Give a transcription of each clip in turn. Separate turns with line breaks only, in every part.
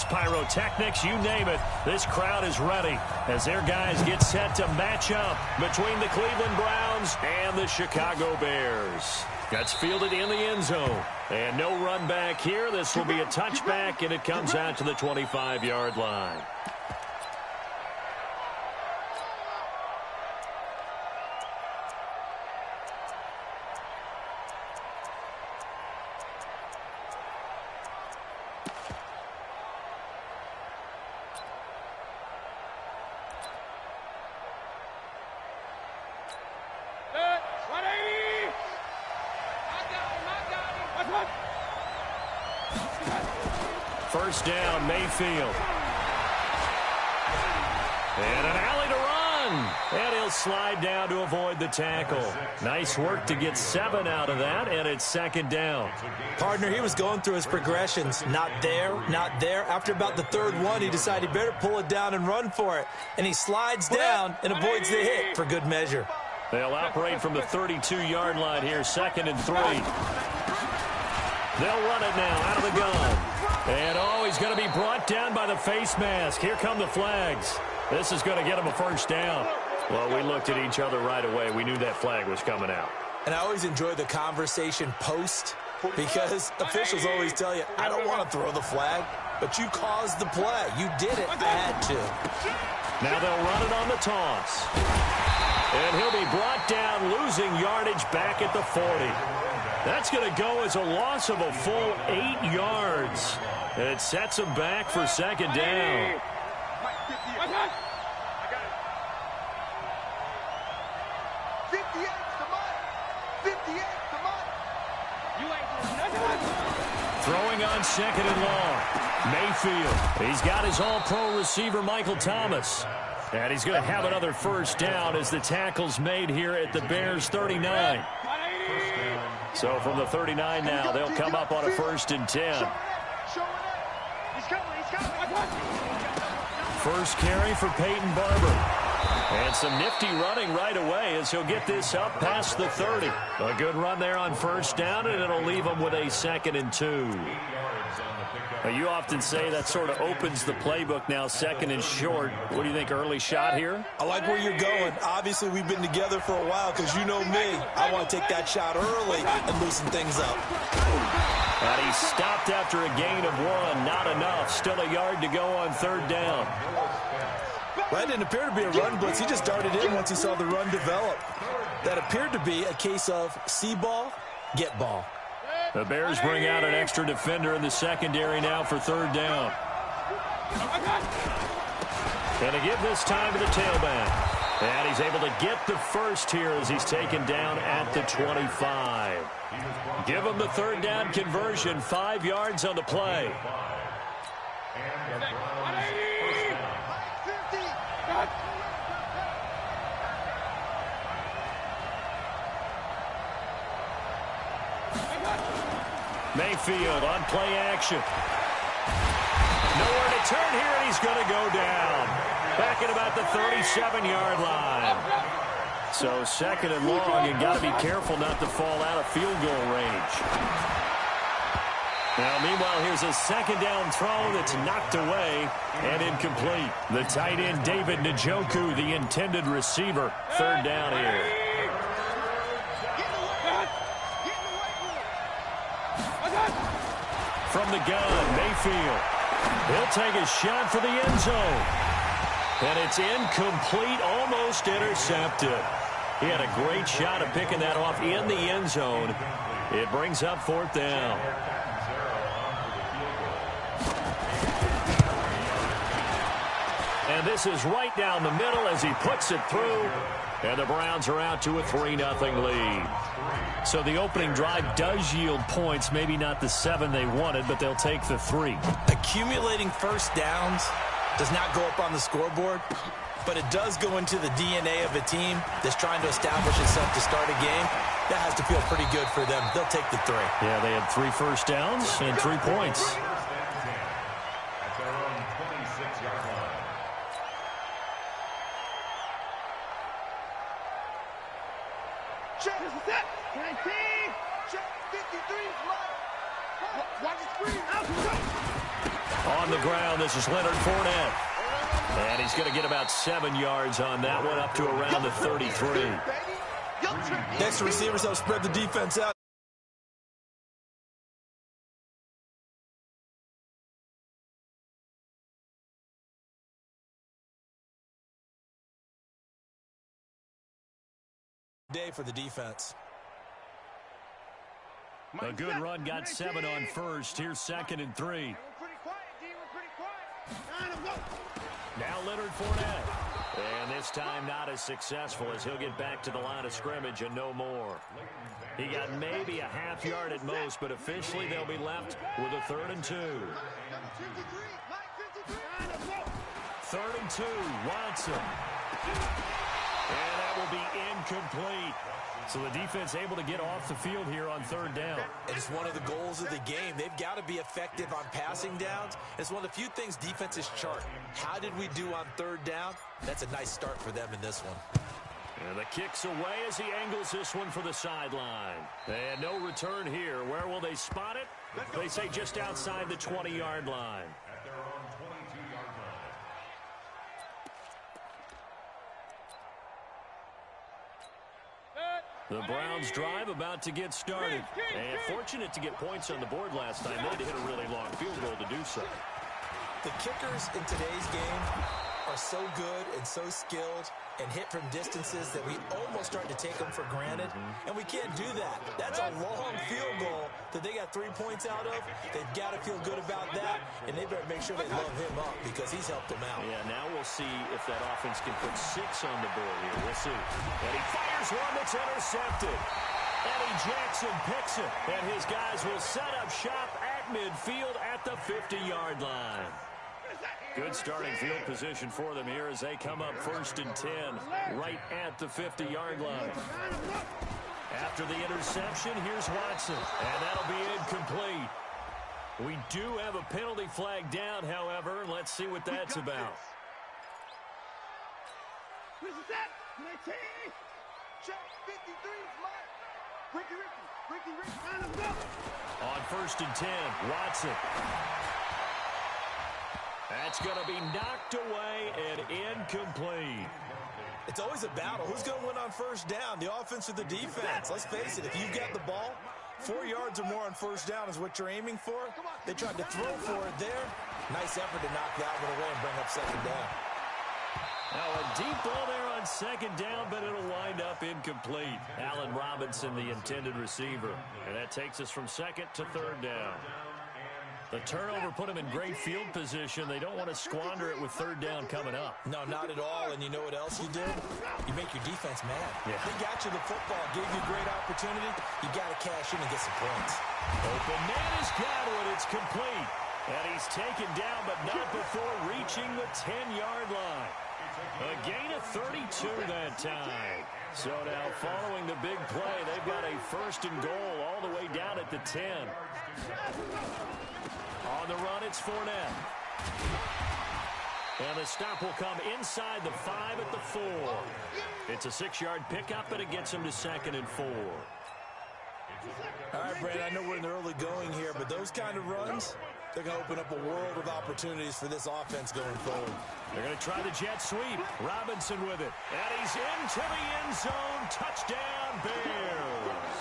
fireworks, pyrotechnics, you name it. This crowd is ready as their guys get set to match up between the Cleveland Browns and the Chicago Bears. That's fielded in the end zone. And no run back here. This will be a touchback, and it comes out to the 25-yard line. First down, Mayfield. And an alley to run. And he'll slide down to avoid the tackle. Nice work to get 7 out of that, and it's second down.
Partner, he was going through his progressions. Not there, not there. After about the third one, he decided he better pull it down and run for it. And he slides down and avoids the hit for good measure.
They'll operate from the 32-yard line here, 2nd and 3. They'll run it now out of the gun. And, he's going to be brought down by the face mask. Here come the flags. This is going to get him a first down. Well, we looked at each other right away. We knew that flag was coming out.
And I always enjoy the conversation post because officials always tell you, I don't want to throw the flag, but you caused the play. You did it. I had to.
Now they'll run it on the toss. And he'll be brought down, losing yardage back at the 40. That's going to go as a loss of a full 8 yards. It sets him back for second down. Throwing on 2nd and long. Mayfield. He's got his all-pro receiver, Michael Thomas. And he's going to have another first down as the tackle's made here at the Bears' 39. So from the 39 now, they'll come up on a 1st and 10. First carry for Peyton Barber. And some nifty running right away as he'll get this up past the 30. A good run there on first down, and it'll leave him with a 2nd and 2. Now, you often say that sort of opens the playbook now, 2nd and short. What do you think, early shot here?
I like where you're going. Obviously, we've been together for a while because you know me. I want to take that shot early and loosen things up.
And he stopped after a gain of 1. Not enough. Still a yard to go on 3rd down.
Well, that didn't appear to be a run blitz. He just darted in once he saw the run develop. That appeared to be a case of see ball, get ball.
The Bears bring out an extra defender in the secondary now for 3rd down. And to give this time to the tailback. And he's able to get the first here as he's taken down at the 25. Give him the 3rd down conversion, 5 yards on the play. Mayfield on play action. Nowhere to turn here, and he's going to go down. Back at about the 37-yard line. So 2nd and long, you got to be careful not to fall out of field goal range. Now, meanwhile, here's a 2nd down throw that's knocked away and incomplete. The tight end, David Njoku, the intended receiver. 3rd down here. From the gun, Mayfield. He'll take a shot for the end zone. And it's incomplete, almost intercepted. He had a great shot at picking that off in the end zone. It brings up 4th down. And this is right down the middle as he puts it through. And the Browns are out to a 3-0 lead. So the opening drive does yield points, maybe not the 7 they wanted, but they'll take the 3.
Accumulating first downs does not go up on the scoreboard, but it does go into the DNA of a team that's trying to establish itself to start a game. That has to feel pretty good for them. They'll take the 3.
Yeah, they had 3 first downs and 3 points.
Check, 19, check, 53, watch the screen, out,
On the ground, this is Leonard Fournette. And he's going to get about 7 yards on that one, up to around the 33.
Next receivers help spread the defense out. Day for the defense.
A good run, got 7 on first. Here's 2nd and 3. Now Leonard Fournette. And this time not as successful, as he'll get back to the line of scrimmage and no more. He got maybe a half yard at most, but officially they'll be left with a 3rd and 2. 3rd and 2, Watson. And that will be incomplete. So the defense able to get off the field here on 3rd down.
And it's one of the goals of the game. They've got to be effective on passing downs. It's one of the few things defenses chart. How did we do on 3rd down? That's a nice start for them in this one.
And the kick's away as he angles this one for the sideline. And no return here. Where will they spot it? They say just outside the 20-yard line. The Browns drive about to get started. And fortunate to get points on the board last time. They had to hit a really long field goal to do so.
The kickers in today's game are so good and so skilled and hit from distances that we almost start to take them for granted. And we can't do that. That's a long field goal that they got 3 points out of. They've got to feel good about that, and they better make sure they love him up because he's helped them out.
Yeah, now we'll see if that offense can put 6 on the board here. We'll see. And he fires one that's intercepted. Eddie Jackson picks it, and his guys will set up shop at midfield at the 50-yard line. Good starting field position for them here as they come up 1st and 10 right at the 50-yard line. After the interception, here's Watson, and that'll be incomplete. We do have a penalty flag down, however, and let's see what that's about. On 1st and 10, Watson. That's going to be knocked away and incomplete.
It's always a battle. Who's going to win on 1st down, the offense or the defense? Let's face it, if you've got the ball, 4 yards or more on 1st down is what you're aiming for. They tried to throw for it there. Nice effort to knock that one away and bring up 2nd down.
Now a deep ball there on 2nd down, but it'll wind up incomplete. Allen Robinson, the intended receiver. And that takes us from 2nd to 3rd down. The turnover put them in great field position. They don't want to squander it with 3rd down coming up.
No, not at all. And you know what else you do? You make your defense mad.
Yeah.
They got you the football, gave you a great opportunity. You got to cash in and get some points.
Open man has got it. It's complete. And he's taken down, but not before reaching the 10-yard line. A gain of 32 that time. So now following the big play, they've got a 1st and goal all the way down at the 10. On the run, it's Fournette. And the stop will come inside the 5 at the 4. It's a 6-yard pickup, and it gets him to 2nd and 4.
All right, Brandon, I know we're in the early going here, but those kind of runs, they're going to open up a world of opportunities for this offense going forward.
They're going to try the jet sweep. Robinson with it. And he's into the end zone. Touchdown, Bears.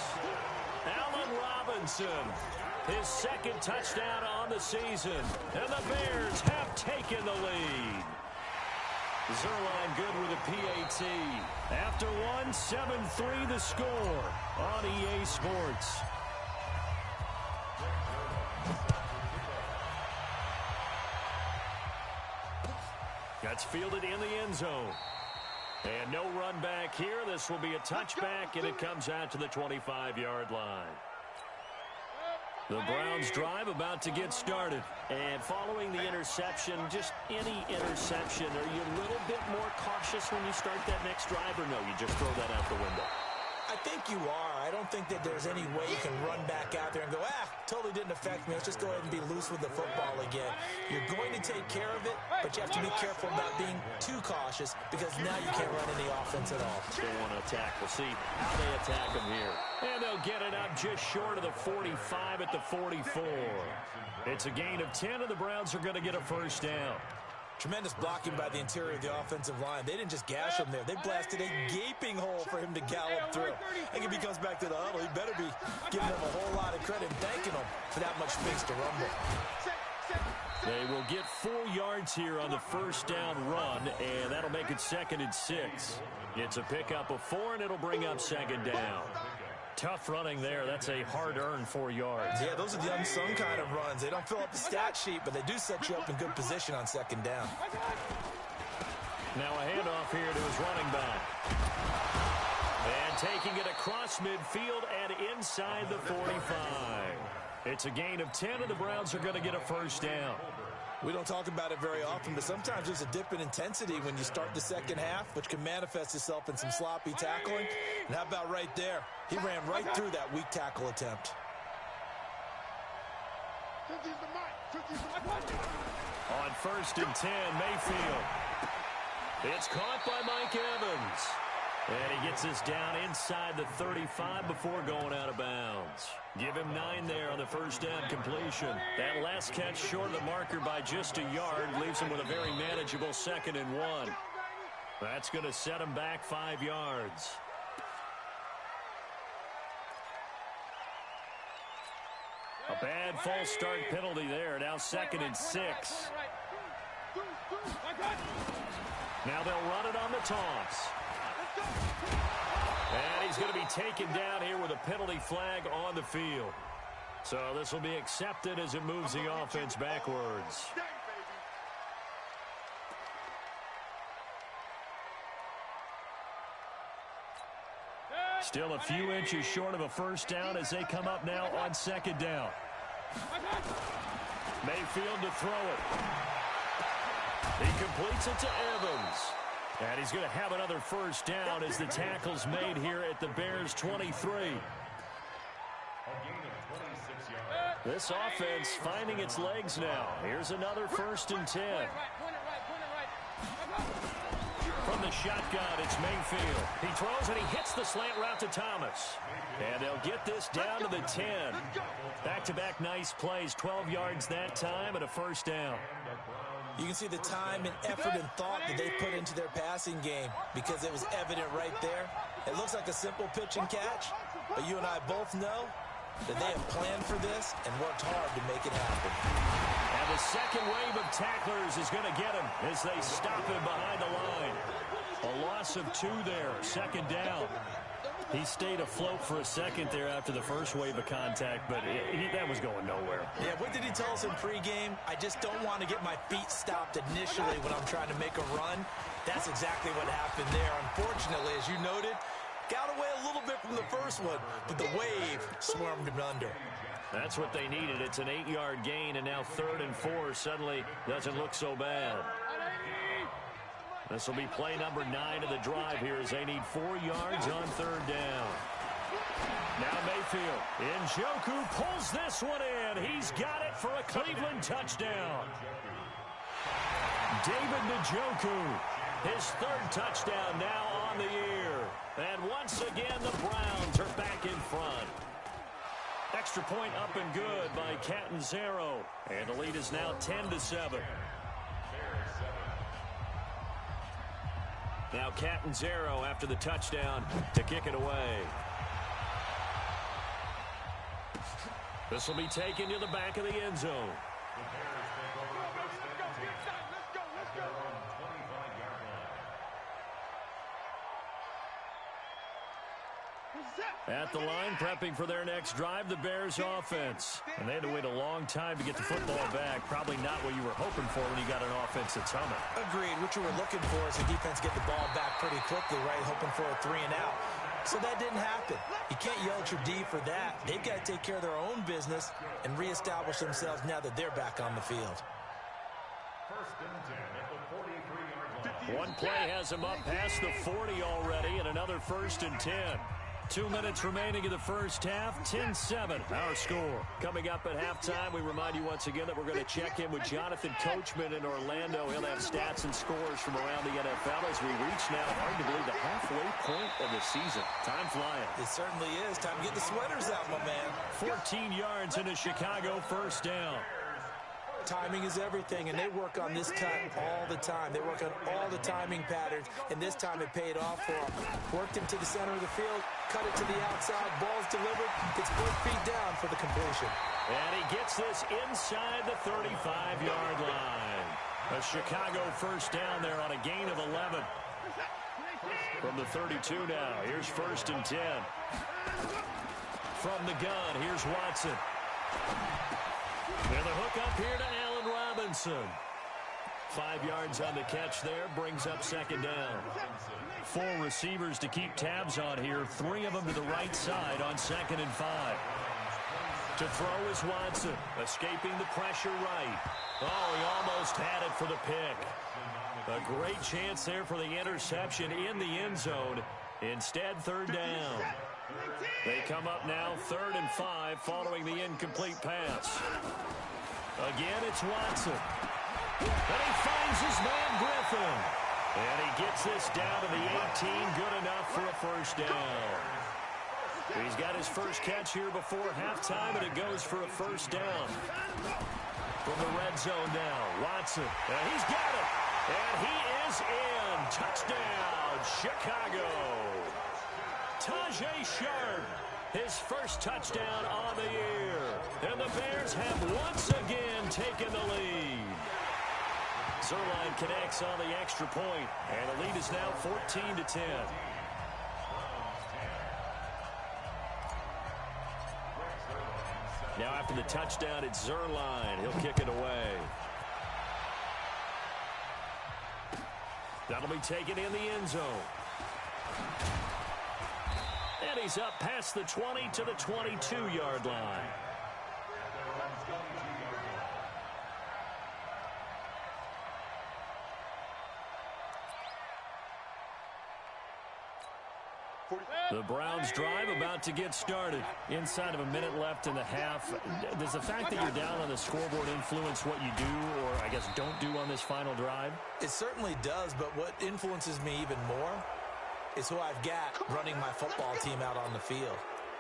Allen Robinson. His 2nd touchdown on the season. And the Bears have taken the lead. Zuerlein good with a PAT. After one, 7-3 the score on EA Sports. That's fielded in the end zone. And no run back here. This will be a touchback, and it comes out to the 25-yard line. The Browns drive about to get started. And following the interception, just any interception, are you a little bit more cautious when you start that next drive, or no, you just throw that out the window?
I think you are. I don't think that there's any way you can run back out there and go, totally didn't affect me. Let's just go ahead and be loose with the football again. You're going to take care of it, but you have to be careful about being too cautious because now you can't run any offense at all.
They want to attack. We'll see how they attack them here. And they'll get it up just short of the 45 at the 44. It's a gain of 10, and the Browns are going to get a first down.
Tremendous blocking by the interior of the offensive line. They didn't just gash him there. They blasted a gaping hole for him to gallop through. I think if he comes back to the huddle, he better be giving them a whole lot of credit and thanking them for that much space to rumble.
They will get 4 yards here on the first down run, and that'll make it 2nd and 6. It's a pickup of 4, and it'll bring up 2nd down. Tough running there. That's a hard-earned 4 yards.
Yeah, those are the unsung kind of runs. They don't fill up the stat sheet, but they do set you up in good position on 2nd down.
Now a handoff here to his running back. And taking it across midfield and inside the 45. It's a gain of 10, and the Browns are going to get a first down.
We don't talk about it very often, but sometimes there's a dip in intensity when you start the second half, which can manifest itself in some sloppy tackling. And how about right there? He ran right through that weak tackle attempt.
On 1st and 10, Mayfield. It's caught by Mike Evans. And he gets this down inside the 35 before going out of bounds. Give him 9 there on the first down completion. That last catch short of the marker by just a yard leaves him with a very manageable 2nd and 1. That's going to set him back 5 yards. A bad false start penalty there. Now 2nd and 6. Now they'll run it on the toss. And he's going to be taken down here with a penalty flag on the field. So this will be accepted as it moves the offense backwards. Still a few inches short of a first down as they come up now on 2nd down. Mayfield to throw it. He completes it to Evans. And he's going to have another first down as the tackle's made here at the Bears' 23. This offense finding its legs now. Here's another 1st and 10. From the shotgun, it's Mayfield. He throws and he hits the slant route to Thomas. And they'll get this down to the 10. Back-to-back nice plays, 12 yards that time and a first down.
You can see the time and effort and thought that they put into their passing game because it was evident right there. It looks like a simple pitch and catch, but you and I both know that they have planned for this and worked hard to make it happen.
And the second wave of tacklers is going to get him as they stop him behind the line. A loss of 2 there, 2nd down. He stayed afloat for a second there after the first wave of contact, but that was going nowhere.
Yeah, what did he tell us in pregame? I just don't want to get my feet stopped initially when I'm trying to make a run. That's exactly what happened there. Unfortunately, as you noted, got away a little bit from the first one, but the wave swarmed him under.
That's what they needed. It's an 8-yard gain, and now 3rd and 4 suddenly doesn't look so bad. This will be play number 9 of the drive here as they need 4 yards on 3rd down. Now Mayfield. Njoku pulls this one in. He's got it for a Cleveland touchdown. David Njoku, his 3rd touchdown now on the year. And once again, the Browns are back in front. Extra point up and good by Catanzaro. And the lead is now 10-7. Now Catanzaro after the touchdown to kick it away. This will be taken to the back of the end zone. At the line, prepping for their next drive, the Bears offense. And they had to wait a long time to get the football back. Probably not what you were hoping for when you got an offense that's humming.
Agreed. What you were looking for is the defense get the ball back pretty quickly, right? Hoping for a 3 and out. So that didn't happen. You can't yell at your D for that. They've got to take care of their own business and reestablish themselves now that they're back on the field.
1st and 10 at the 43-yard line.
One play has him up past the 40 already, and another 1st and 10. 2 minutes remaining in the first half. 10-7, our score. Coming up at halftime, we remind you once again that we're going to check in with Jonathan Coachman in Orlando. He'll have stats and scores from around the NFL as we reach now, hard to believe, the halfway point of the season. Time flying.
It certainly is. Time to get the sweaters out, my man.
14 yards into Chicago, first down.
Timing is everything, and they work on this cut all the time. They work on all the timing patterns, and this time it paid off for them. Worked him to the center of the field, cut it to the outside, ball's delivered, gets both feet down for the completion.
And he gets this inside the 35-yard line. A Chicago first down there on a gain of 11. From the 32 now, here's first and 10. From the gun, here's Watson. And the hook up here to Allen Robinson. 5 yards on the catch there, brings up second down. 4 receivers to keep tabs on here, 3 of them to the right side on 2nd and 5. To throw is Watson, escaping the pressure right. Oh, he almost had it for the pick. A great chance there for the interception in the end zone. Instead, third down. They come up now 3rd and 5 following the incomplete pass. Again, it's Watson. And he finds his man Griffin. And he gets this down to the 18. Good enough for a first down. He's got his first catch here before halftime, and it goes for a first down. From the red zone now, Watson. And he's got it. And he is in. Touchdown, Chicago. Tajae Sharpe, his first touchdown on the year. And the Bears have once again taken the lead. Zuerlein connects on the extra point, and the lead is now 14-10. Now after the touchdown, it's Zuerlein. He'll kick it away. That'll be taken in the end zone. And he's up past the 20 to the 22-yard line. The Browns drive about to get started. Inside of a minute left in the half. Does the fact that you're down on the scoreboard influence what you do, or I guess don't do on this final drive?
It certainly does, but what influences me even more is who I've got running my football team out on the field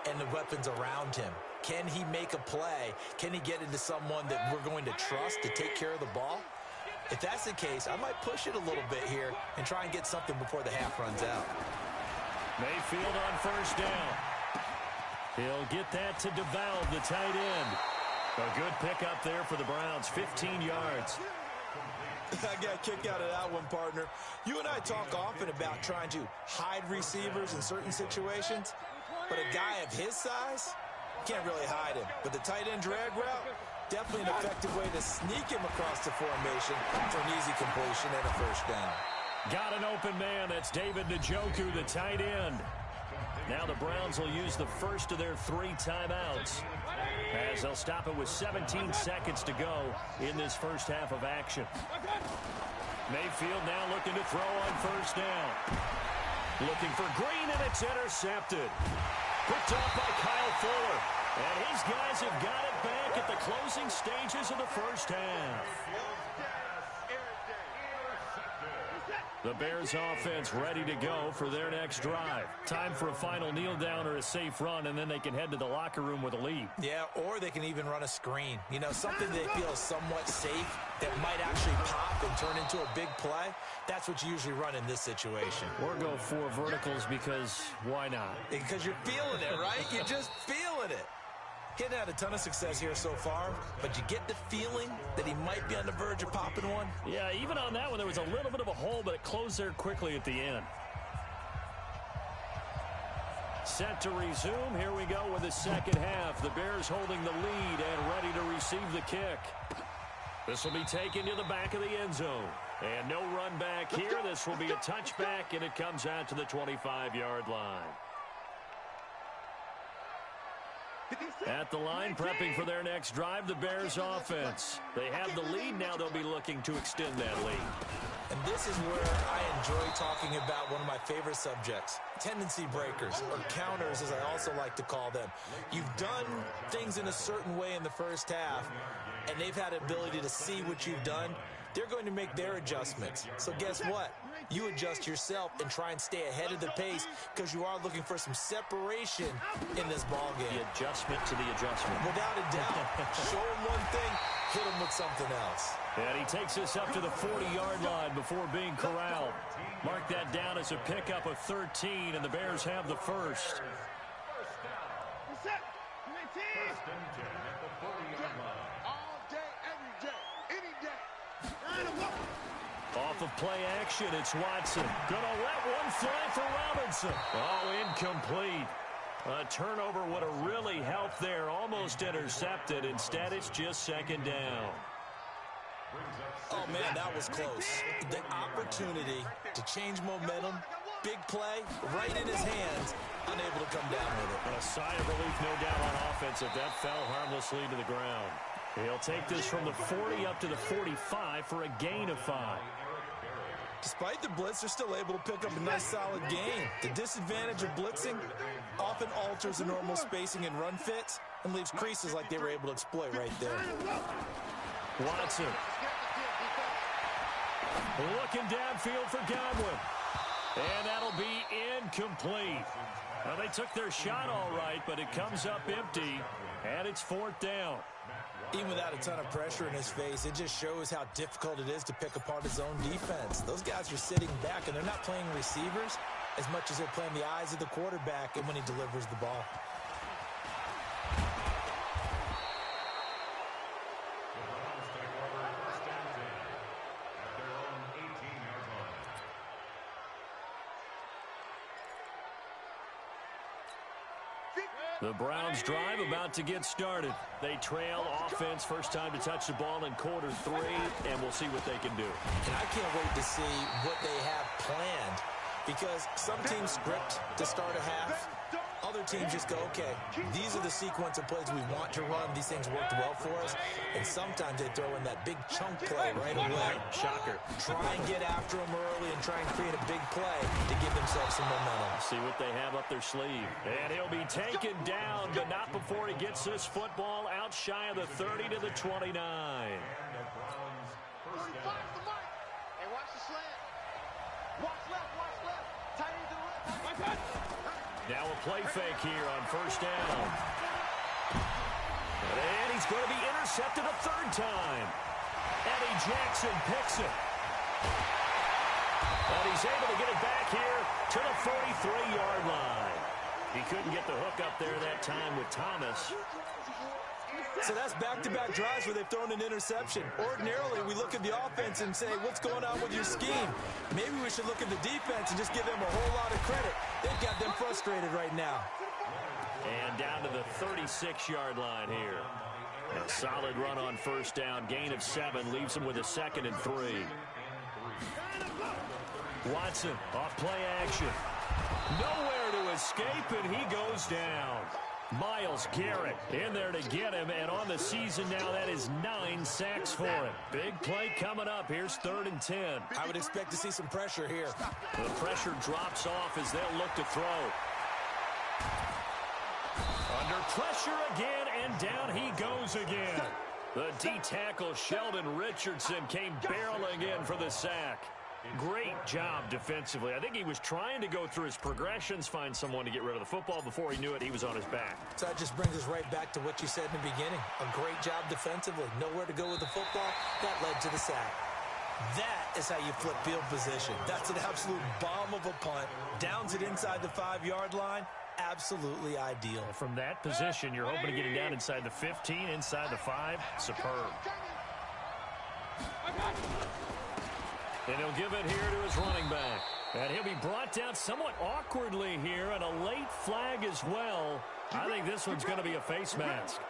and the weapons around him. Can he make a play? Can he get into someone that we're going to trust to take care of the ball? If that's the case, I might push it a little bit here and try and get something before the half runs out.
Mayfield on first down. He'll get that to DeValve, the tight end. A good pickup there for the Browns, 15 yards.
I got a kick out of that one, partner. You and I talk often about trying to hide receivers in certain situations, but a guy of his size, can't really hide him. But the tight end drag route, definitely an effective way to sneak him across the formation for an easy completion and a first down.
Got an open man. That's David Njoku, the tight end. Now the Browns will use the first of their 3 timeouts as they'll stop it with 17 seconds to go in this first half of action. Mayfield now looking to throw on first down. Looking for Green, and it's intercepted. Picked off by Kyle Fuller. And his guys have got it back at the closing stages of the first half. The Bears offense ready to go for their next drive. Time for a final kneel down or a safe run, and then they can head to the locker room with a lead.
Yeah, or they can even run a screen. You know, something they feel is somewhat safe that might actually pop and turn into a big play. That's what you usually run in this situation.
Or go 4 verticals because why not?
Because you're feeling it, right? You're just feeling it. He hadn't had a ton of success here so far, but you get the feeling that he might be on the verge of popping one.
Yeah, even on that one, there was a little bit of a hole, but it closed there quickly at the end. Set to resume. Here we go with the second half. The Bears holding the lead and ready to receive the kick. This will be taken to the back of the end zone. And no run back here. This will be a touchback, and it comes out to the 25-yard line. At the line, prepping for their next drive, the Bears offense. They have the lead. Now they'll be looking to extend that lead.
And this is where I enjoy talking about one of my favorite subjects, tendency breakers, or counters as I also like to call them. You've done things in a certain way in the first half, and they've had the ability to see what you've done. They're going to make their adjustments. So guess what? You adjust yourself and try and stay ahead of the pace because you are looking for some separation in this ball game.
The adjustment to the adjustment.
Without a doubt. Show him one thing, hit him with something else.
And he takes us up to the 40-yard line before being corralled. Mark that down as a pickup of 13, and the Bears have the first.
First and 10 at the 40-yard line.
All day, every day, any day.
Off of play action, it's Watson. Gonna let one fly for Robinson. Oh, incomplete. A turnover would have really helped there. Almost intercepted. Instead, it's just second down.
Oh, man, that was close. The opportunity to change momentum, big play, right in his hands, unable to come down with it.
And a sigh of relief, no doubt, on offense if that fell harmlessly to the ground. He'll take this from the 40 up to the 45 for a gain of 5.
Despite the blitz, they're still able to pick up a nice, solid gain. The disadvantage of blitzing often alters the normal spacing and run fits and leaves creases like they were able to exploit right there.
Watson. Looking downfield for Godwin. And that'll be incomplete. Well, they took their shot all right, but it comes up empty, and it's 4th down.
Even without a ton of pressure in his face, it just shows how difficult it is to pick apart his own defense. Those guys are sitting back, and they're not playing receivers as much as they're playing the eyes of the quarterback and when he delivers the ball.
The Browns drive about to get started. They trail offense, first time to touch the ball in quarter 3, and we'll see what they can do.
And I can't wait to see what they have planned because some teams script to start a half. Other teams just go, okay, these are the sequence of plays we want to run. These things worked well for us. And sometimes they throw in that big chunk play right away.
Shocker.
Try and get after them early and try and create a big play to give themselves some momentum.
See what they have up their sleeve. And he'll be taken down, but not before he gets this football out shy of the 30 to the 29.
Hey, watch the slant. Watch left. Tight end to the left.
Now a play fake here on first down. And he's going to be intercepted a 3rd time. Eddie Jackson picks it. And he's able to get it back here to the 43-yard line. He couldn't get the hook up there that time with Thomas.
So that's back-to-back drives where they've thrown an interception. Ordinarily, we look at the offense and say, what's going on with your scheme? Maybe we should look at the defense and just give them a whole lot of credit. They've got them frustrated right now.
And down to the 36-yard line here. A solid run on first down. Gain of 7 leaves them with a 2nd and 3. Watson off play action. Nowhere to escape, and he goes down. Myles Garrett in there to get him, and on the season now, that is 9 sacks for him. Big play coming up. Here's 3rd and 10.
I would expect to see some pressure here.
The pressure drops off as they'll look to throw. Under pressure again, and down he goes again. The D-tackle Sheldon Richardson came barreling in for the sack. Great job defensively. I think he was trying to go through his progressions, find someone to get rid of the football. Before he knew it, he was on his back.
So that just brings us right back to what you said in the beginning. A great job defensively. Nowhere to go with the football. That led to the sack. That is how you flip field position. That's an absolute bomb of a punt. Downs it inside the 5-yard line. Absolutely ideal.
From that position, you're hoping to get it down inside the 15, inside the 5. Superb. And he'll give it here to his running back. And he'll be brought down somewhat awkwardly here, and a late flag as well. I think this one's going to be a face mask.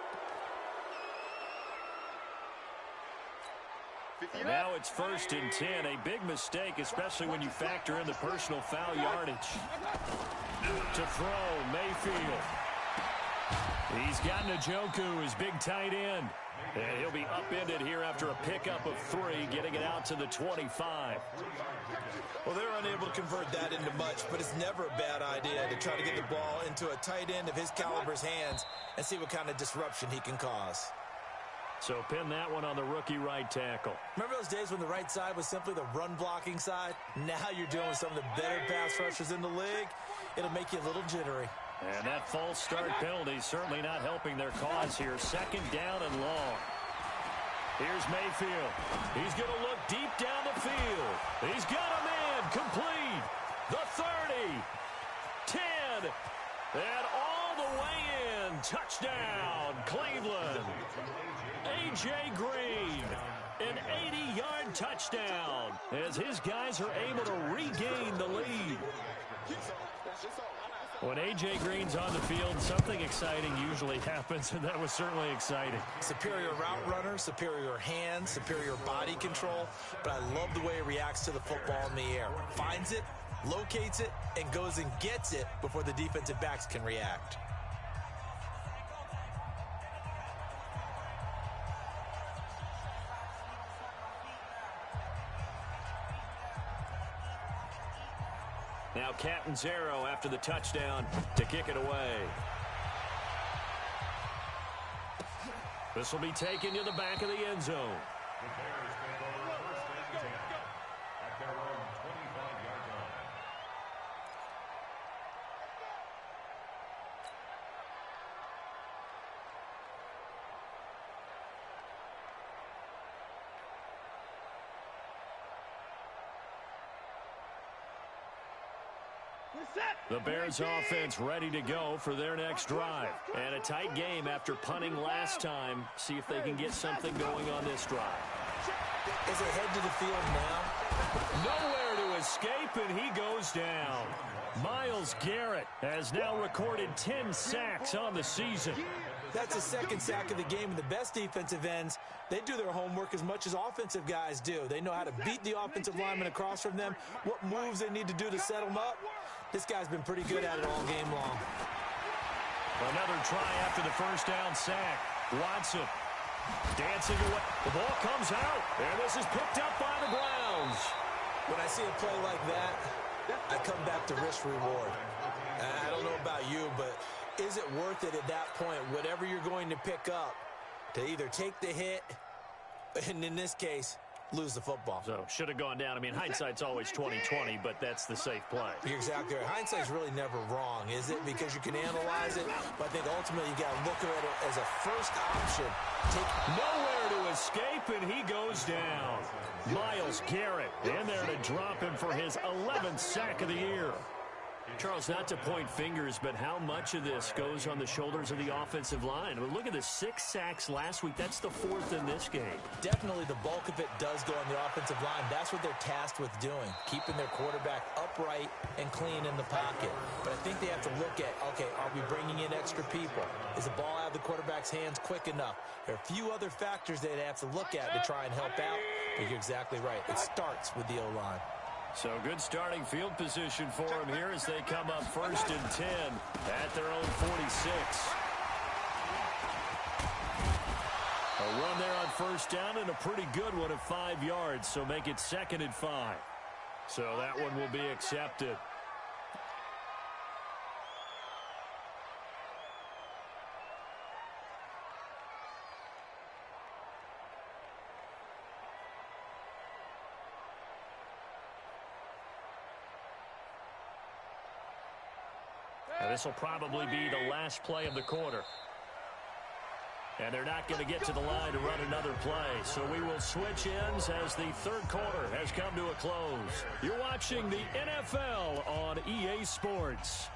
And now it's 1st and 10. A big mistake, especially when you factor in the personal foul yardage. To throw, Mayfield. He's got Njoku, his big tight end. And he'll be upended here after a pickup of 3, getting it out to the 25.
Well, they're unable to convert that into much, but it's never a bad idea to try to get the ball into a tight end of his caliber's hands and see what kind of disruption he can cause.
So pin that one on the rookie right tackle.
Remember those days when the right side was simply the run-blocking side? Now you're dealing with some of the better pass rushers in the league. It'll make you a little jittery.
And that false start penalty certainly not helping their cause here. 2nd down and long. Here's Mayfield. He's going to look deep down the field. He's got a man complete. The 30. 10. And all the way in. Touchdown, Cleveland. A.J. Green. An 80-yard touchdown as his guys are able to regain the lead. When A.J. Green's on the field, something exciting usually happens, and that was certainly exciting.
Superior route runner, superior hands, superior body control, but I love the way he reacts to the football in the air. Finds it, locates it, and goes and gets it before the defensive backs can react.
Now Catanzaro after the touchdown to kick it away. This will be taken to the back of the end zone.
The Bears take over 1st and 10 at their own 25-yard line.
The Bears offense ready to go for their next drive. And a tight game after punting last time. See if they can get something going on this drive.
As they head to the field now.
Nowhere to escape, and he goes down. Myles Garrett has now recorded 10 sacks on the season.
That's his 2nd sack of the game, and the best defensive ends, they do their homework as much as offensive guys do. They know how to beat the offensive lineman across from them, what moves they need to do to set them up. This guy's been pretty good at it all game long.
Another try after the 1st down sack. Watson dancing away. The ball comes out, and this is picked up by the Browns.
When I see a play like that, I come back to risk reward. I don't know about you, but is it worth it at that point, whatever you're going to pick up, to either take the hit, and in this case, lose the football?
So, should have gone down. I mean, hindsight's always 20/20, but that's the safe play.
You're exactly right. Hindsight's really never wrong, is it? Because you can analyze it, but I think ultimately you got to look at it as a first option. Take
nowhere to escape, and he goes down. Myles Garrett in there to drop him for his 11th sack of the year. Charles, not to point fingers, but how much of this goes on the shoulders of the offensive line? I mean, look at the 6 sacks last week. That's the 4th in this game.
Definitely the bulk of it does go on the offensive line. That's what they're tasked with doing, keeping their quarterback upright and clean in the pocket. But I think they have to look at, okay, are we bringing in extra people? Is the ball out of the quarterback's hands quick enough? There are a few other factors they'd have to look at to try and help out. But you're exactly right. It starts with the O-line.
So good starting field position for them here as they come up 1st and 10 at their own 46. A run there on 1st down and a pretty good one of 5 yards. So make it 2nd and 5. So that one will be accepted. This will probably be the last play of the quarter. And they're not going to get to the line to run another play. So we will switch ends as the 3rd quarter has come to a close. You're watching the NFL on EA Sports.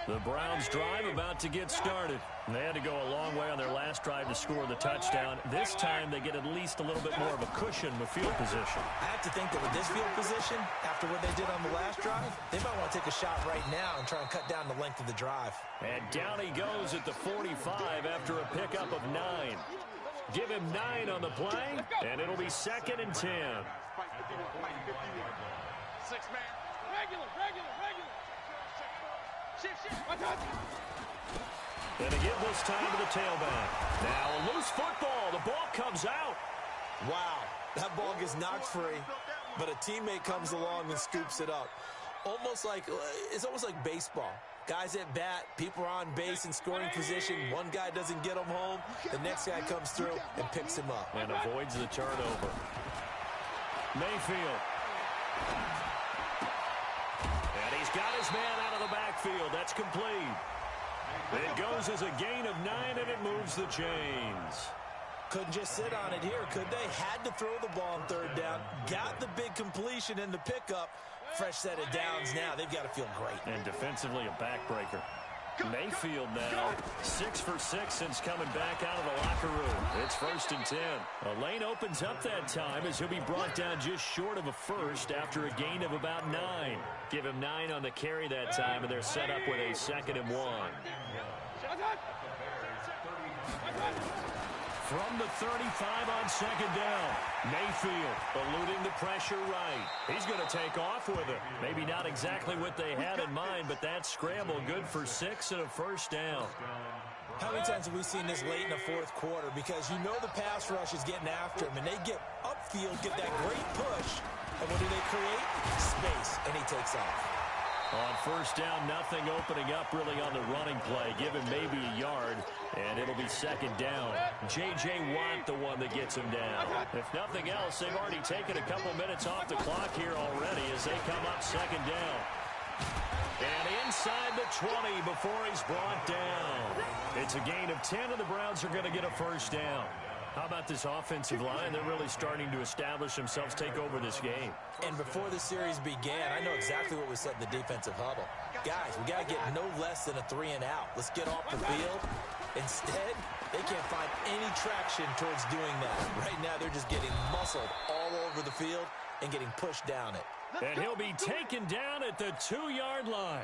The Browns drive about to get started. They had to go a long way on their last drive to score the touchdown. This time they get at least a little bit more of a cushion with field position.
I have to think that with this field position, after what they did on the last drive, they might want to take a shot right now and try and cut down the length of the drive.
And down he goes at the 45 after a pickup of 9. Give him 9 on the play, and it'll be 2nd and 10.
6 man. Regular.
And they give this time to the tailback. Now a loose football. The ball comes out.
Wow, that ball gets knocked free, but a teammate comes along and scoops it up. It's almost like baseball. Guys at bat, people are on base in scoring position. One guy doesn't get him home. The next guy comes through and picks him up.
And avoids the turnover. Mayfield. And he's got his man out of the backfield. That's complete. It goes as a gain of 9, and it moves the chains.
Couldn't just sit on it here, could they? Had to throw the ball on third down. Got the big completion in the pickup. Fresh set of downs now. They've got to feel great.
And defensively, a backbreaker. Mayfield now 6 for 6 since coming back out of the locker room. It's 1st and 10. A lane opens up that time as he'll be brought down just short of a first after a gain of about 9. Give him 9 on the carry that time, and they're set up with a 2nd and 1. From the 35 on 2nd down. Mayfield eluding the pressure right. He's going to take off with it. Maybe not exactly what they had in mind, but that scramble good for 6 and a 1st down.
How many times have we seen this late in the 4th quarter? Because you know the pass rush is getting after him, and they get upfield, get that great push, and what do they create? Space, and he takes off.
On 1st down, nothing opening up really on the running play. Give him maybe a yard, and it'll be 2nd down. J.J. Watt, the one that gets him down. If nothing else, they've already taken a couple minutes off the clock here already as they come up 2nd down. And inside the 20 before he's brought down. It's a gain of 10, and the Browns are going to get a 1st down. How about this offensive line? They're really starting to establish themselves, take over this game.
And before the series began, I know exactly what was said in the defensive huddle. Guys, we got to get no less than a 3 and out. Let's get off the field. Instead, they can't find any traction towards doing that. Right now, they're just getting muscled all over the field and getting pushed down it.
And he'll be taken down at the 2-yard line.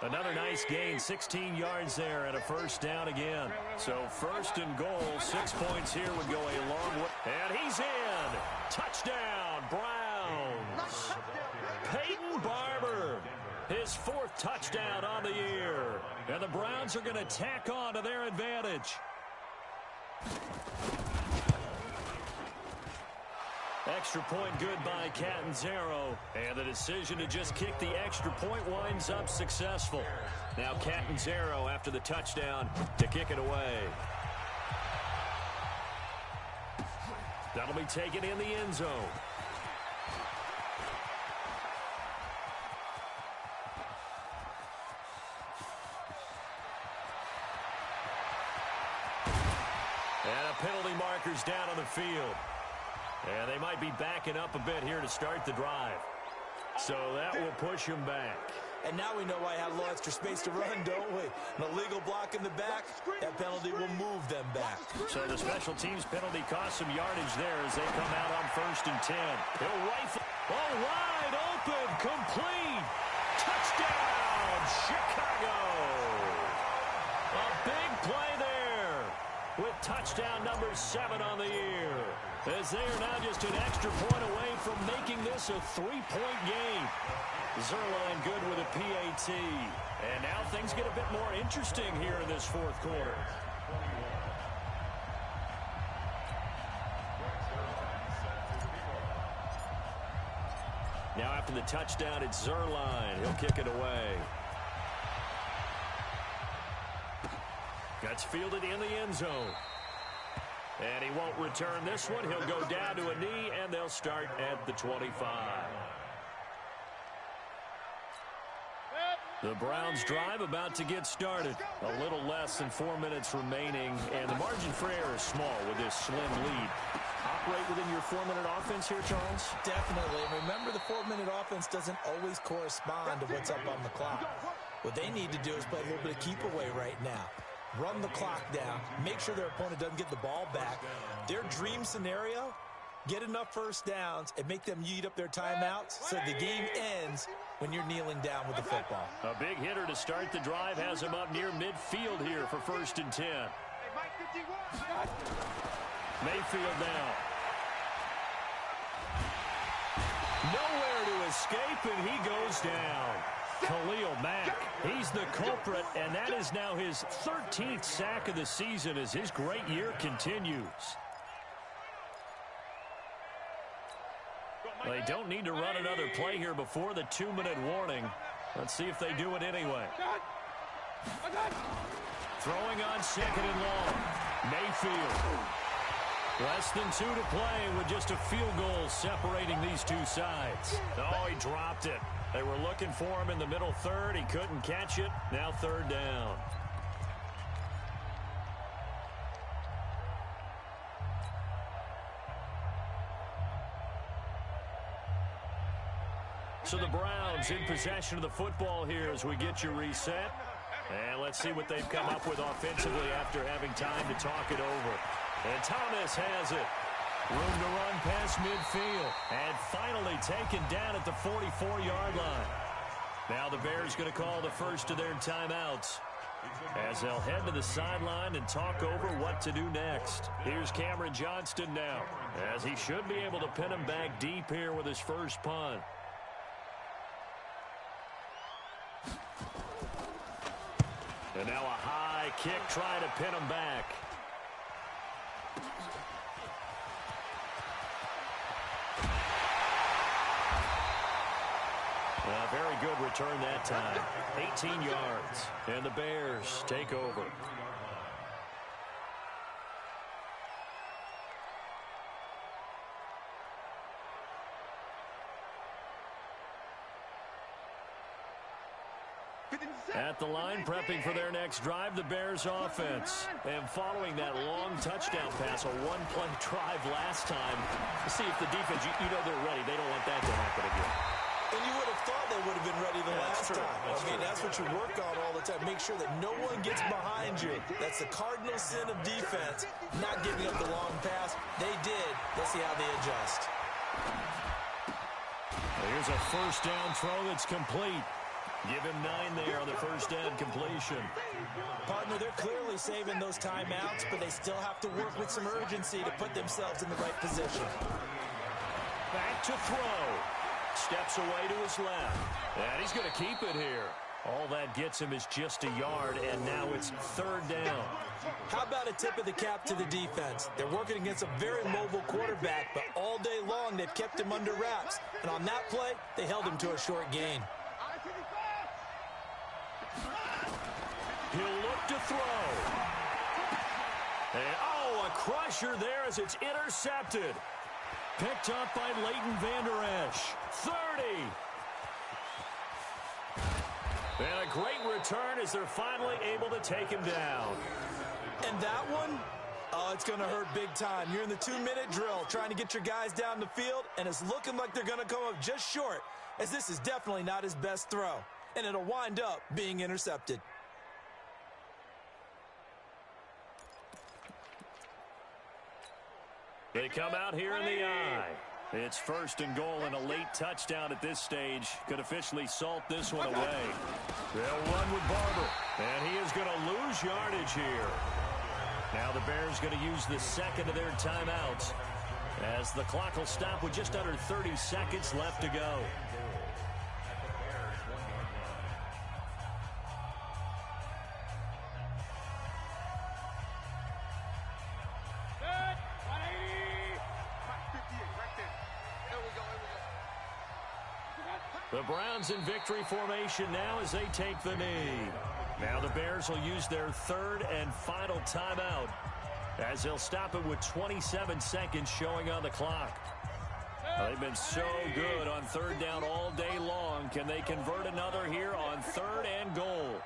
Another nice gain, 16 yards there, and a 1st down again. So 1st and goal, 6 points here would go a long way. And he's in. Touchdown, Browns. Peyton Barber, his 4th touchdown on the year. And the Browns are going to tack on to their advantage. Extra point good by Catanzaro. And the decision to just kick the extra point winds up successful. Now Catanzaro after the touchdown to kick it away. That'll be taken in the end zone. And a penalty marker's down on the field. And they might be backing up a bit here to start the drive. So that will push him back.
And now we know why I had a little extra space to run, don't we? An illegal block in the back, that penalty will move them back.
So the special teams penalty cost some yardage there as they come out on 1st and 10. He'll rifle. Oh, wide open, complete. Touchdown, Chicago. A big play there with touchdown number 7 on the year. As they are now just an extra point away from making this a 3-point game. Zuerlein good with a PAT. And now things get a bit more interesting here in this 4th quarter. Now after the touchdown, it's Zuerlein. He'll kick it away. That's fielded in the end zone. And he won't return this one. He'll go down to a knee, and they'll start at the 25. The Browns drive about to get started. A little less than 4 minutes remaining, and the margin for error is small with this slim lead. Operate within your 4-minute offense here, Charles?
Definitely. And remember, the 4-minute offense doesn't always correspond to what's up on the clock. What they need to do is play a little bit of keep away right now. Run the clock down, make sure their opponent doesn't get the ball back. Their dream scenario, get enough 1st downs and make them eat up their timeouts so the game ends when you're kneeling down with the football.
A big hitter to start the drive has him up near midfield here for 1st and 10. Mayfield now. Nowhere to escape, and he goes down. Khalil Mack. He's the culprit, and that is now his 13th sack of the season as his great year continues. They don't need to run another play here before the 2-minute warning. Let's see if they do it anyway. Throwing on 2nd and long. Mayfield. Less than 2 to play with just a field goal separating these two sides. Oh, he dropped it. They were looking for him in the middle third. He couldn't catch it. Now 3rd down. So the Browns in possession of the football here as we get you reset. And let's see what they've come up with offensively after having time to talk it over. And Thomas has it. Room to run past midfield. And finally taken down at the 44-yard line. Now the Bears going to call the first of their timeouts as they'll head to the sideline and talk over what to do next. Here's Cameron Johnston now as he should be able to pin him back deep here with his first punt. And now a high kick trying to pin him back. A very good return that time. 18 yards. And the Bears take over. At the line, prepping for their next drive, the Bears offense. And following that long touchdown pass, a one-play drive last time, to see if the defense, you know they're ready. They don't want that to happen again.
And you would have thought they would have been ready the last time. That's what you work on all the time. Make sure that no one gets behind you. That's the cardinal sin of defense, not giving up the long pass. They did. Let's see how they adjust.
Here's a first down throw that's complete. Give him 9 there on the first down completion.
Partner, they're clearly saving those timeouts, but they still have to work with some urgency to put themselves in the right position.
Back to throw. Steps away to his left. And he's going to keep it here. All that gets him is just a yard, and now it's 3rd down.
How about a tip of the cap to the defense? They're working against a very mobile quarterback, but all day long they've kept him under wraps. And on that play, they held him to a short gain.
He'll look to throw. And, a crusher there as it's intercepted. Picked up by Leighton Vander Esch. 30. And a great return as they're finally able to take him down.
And that one, it's going to hurt big time. You're in the 2-minute drill trying to get your guys down the field, and it's looking like they're going to come up just short, as this is definitely not his best throw. And it'll wind up being intercepted.
They come out here in the eye. It's 1st and goal and a late touchdown at this stage. Could officially salt this one away. They'll run with Barber. And he is going to lose yardage here. Now the Bears going to use the 2nd of their timeouts as the clock will stop with just under 30 seconds left to go. The Browns in victory formation now as they take the knee. Now the Bears will use their 3rd and final timeout as they'll stop it with 27 seconds showing on the clock. They've been so good on 3rd down all day long. Can they convert another here on 3rd and goal?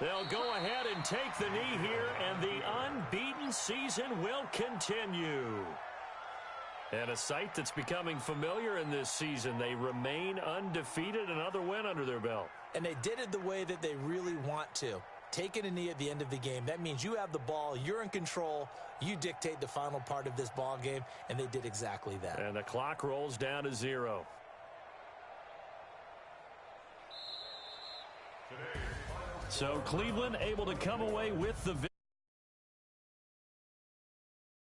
They'll go ahead and take the knee here, and the unbeaten season will continue. And a sight that's becoming familiar in this season. They remain undefeated, another win under their belt.
And they did it the way that they really want to. Taking a knee at the end of the game. That means you have the ball, you're in control, you dictate the final part of this ball game, and they did exactly that.
And the clock rolls down to 0. So Cleveland able to come away with the victory.